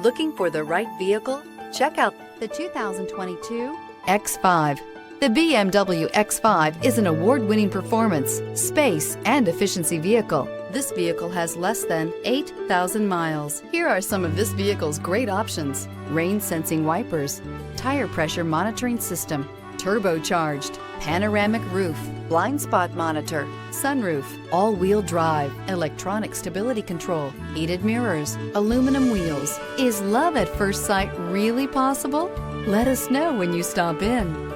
Looking for the right vehicle? Check out the 2022 X5. The BMW X5 is an award-winning performance, space, and efficiency vehicle. This vehicle has less than 8,000 miles. Here are some of this vehicle's great options: rain-sensing wipers, tire pressure monitoring system, turbocharged, panoramic roof, blind spot monitor, sunroof, all-wheel drive, electronic stability control, heated mirrors, aluminum wheels. Is love at first sight really possible? Let us know when you stop in.